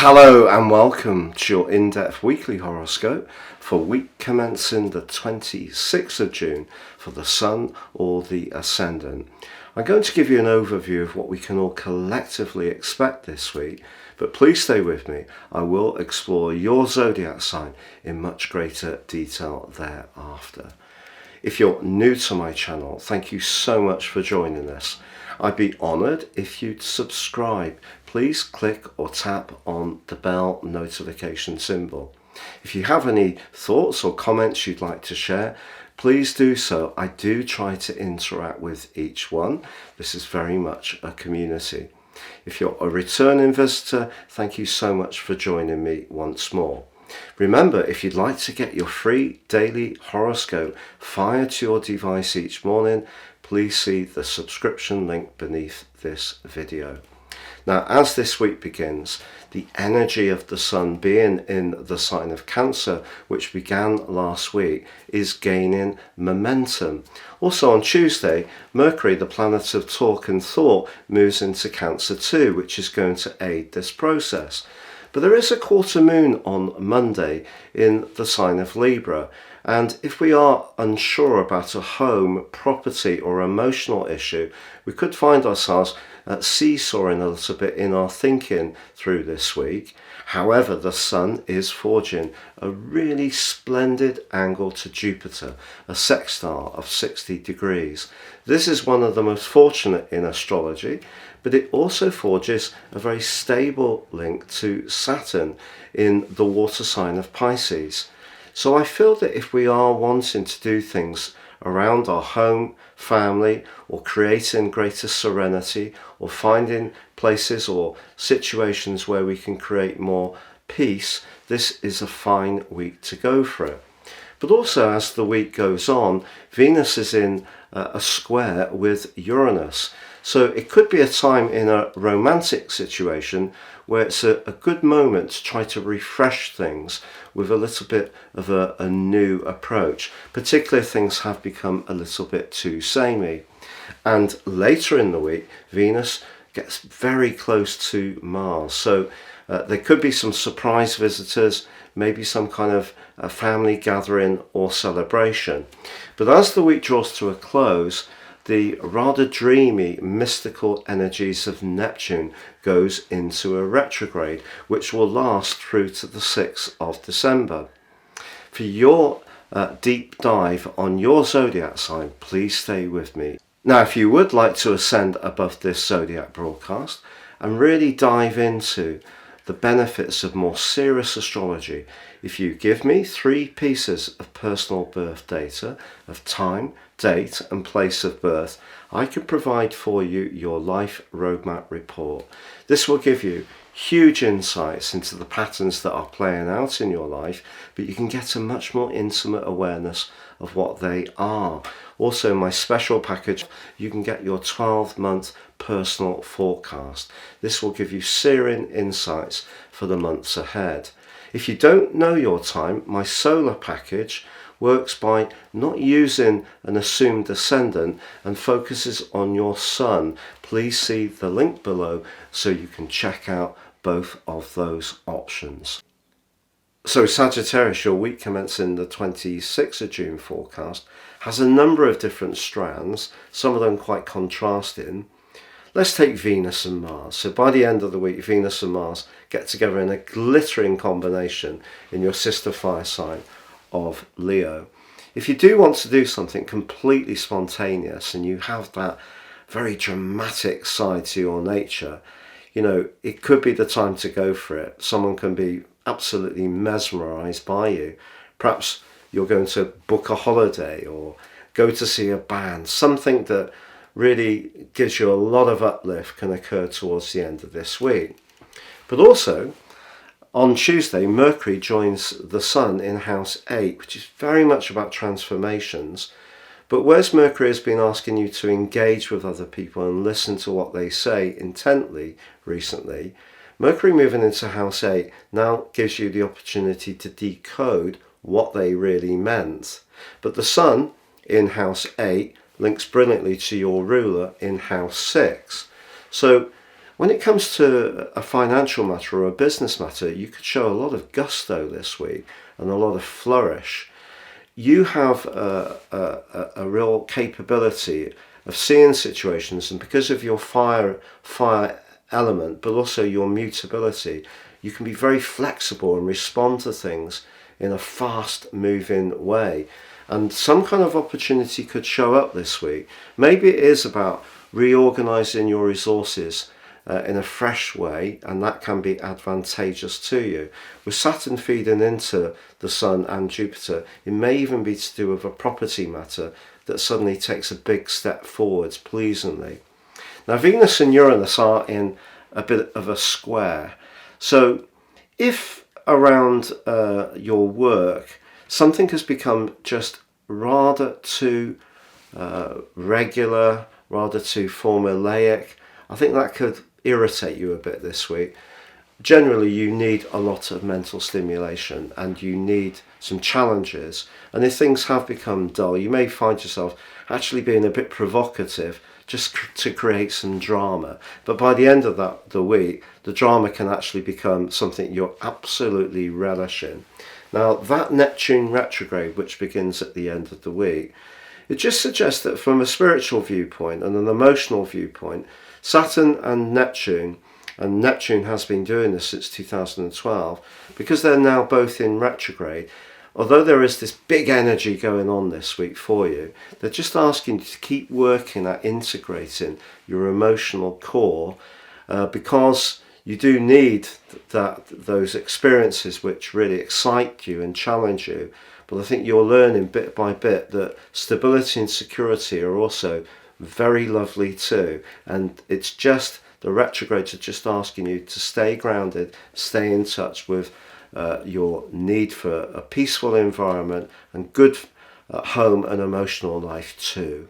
Hello and welcome to your in-depth weekly horoscope for week commencing the 26th of June for the Sun or the Ascendant. I'm going to give you an overview of what we can all collectively expect this week, but please stay with me. I will explore your zodiac sign in much greater detail thereafter. If you're new to my channel, thank you so much for joining us. I'd be honoured if you'd subscribe. Please click or tap on the bell notification symbol. If you have any thoughts or comments you'd like to share, please do so. I do try to interact with each one. This is very much a community. If you're a returning visitor, thank you so much for joining me once more. Remember, if you'd like to get your free daily horoscope fired to your device each morning, please see the subscription link beneath this video. Now, as this week begins, the energy of the Sun being in the sign of Cancer, which began last week, is gaining momentum. Also on Tuesday, Mercury, the planet of talk and thought, moves into Cancer too, which is going to aid this process. But there is a quarter moon on Monday in the sign of Libra, and if we are unsure about a home, property or emotional issue, we could find ourselves seesawing a little bit in our thinking through this week. However, the Sun is forging a really splendid angle to Jupiter, a sextile of 60 degrees. This is one of the most fortunate in astrology, but it also forges a very stable link to Saturn in the water sign of Pisces. So I feel that if we are wanting to do things around our home, family, or creating greater serenity, or finding places or situations where we can create more peace, this is a fine week to go for it. But also, as the week goes on, Venus is in a square with Uranus. So it could be a time in a romantic situation where it's a good moment to try to refresh things with a little bit of a new approach, particularly if things have become a little bit too samey. And later in the week, Venus gets very close to Mars. So there could be some surprise visitors, maybe some kind of a family gathering or celebration. But as the week draws to a close, the rather dreamy, mystical energies of Neptune goes into a retrograde, which will last through to the 6th of December. For your deep dive on your zodiac sign, please stay with me. Now, if you would like to ascend above this zodiac broadcast and really dive into the benefits of more serious astrology, if you give me 3 pieces of personal birth data of time, date and place of birth, I can provide for you your life roadmap report. This will give you huge insights into the patterns that are playing out in your life, but you can get a much more intimate awareness of what they are. Also, my special package, you can get your 12-month personal forecast. This will give you searing insights for the months ahead. If you don't know your time, my solar package works by not using an assumed ascendant and focuses on your Sun. Please see the link below so you can check out both of those options. So Sagittarius, your week commencing the 26th of June forecast has a number of different strands, some of them quite contrasting. Let's take Venus and Mars. So by the end of the week, Venus and Mars get together in a glittering combination in your sister fire sign of Leo. If you do want to do something completely spontaneous and you have that very dramatic side to your nature, it could be the time to go for it. Someone can be absolutely mesmerized by you. Perhaps you're going to book a holiday or go to see a band. Something that really gives you a lot of uplift can occur towards the end of this week. But also, on Tuesday, Mercury joins the Sun in House 8, which is very much about transformations. But whereas Mercury has been asking you to engage with other people and listen to what they say intently recently, Mercury moving into House 8 now gives you the opportunity to decode what they really meant. But the Sun in House 8 links brilliantly to your ruler in House 6. So When it comes to a financial matter or a business matter, you could show a lot of gusto this week and a lot of flourish. You have a real capability of seeing situations, and because of your fire element, but also your mutability, you can be very flexible and respond to things in a fast moving way. And some kind of opportunity could show up this week. Maybe it is about reorganizing your resources in a fresh way, and that can be advantageous to you. With Saturn feeding into the Sun and Jupiter, it may even be to do with a property matter that suddenly takes a big step forwards pleasingly. Now, Venus and Uranus are in a bit of a square. So if around your work something has become just rather too regular, rather too formulaic, I think that could irritate you a bit this week. Generally, you need a lot of mental stimulation and you need some challenges. And if things have become dull, you may find yourself actually being a bit provocative just to create some drama. But by the end of the week, the drama can actually become something you're absolutely relishing. Now, that Neptune retrograde, which begins at the end of the week, it just suggests that from a spiritual viewpoint and an emotional viewpoint, Saturn and Neptune has been doing this since 2012, because they're now both in retrograde. Although there is this big energy going on this week for you, they're just asking you to keep working at integrating your emotional core, because you do need those experiences which really excite you and challenge you. But I think you're learning bit by bit that stability and security are also very lovely too. And it's just the retrogrades are just asking you to stay grounded, stay in touch with your need for a peaceful environment and good home and emotional life too.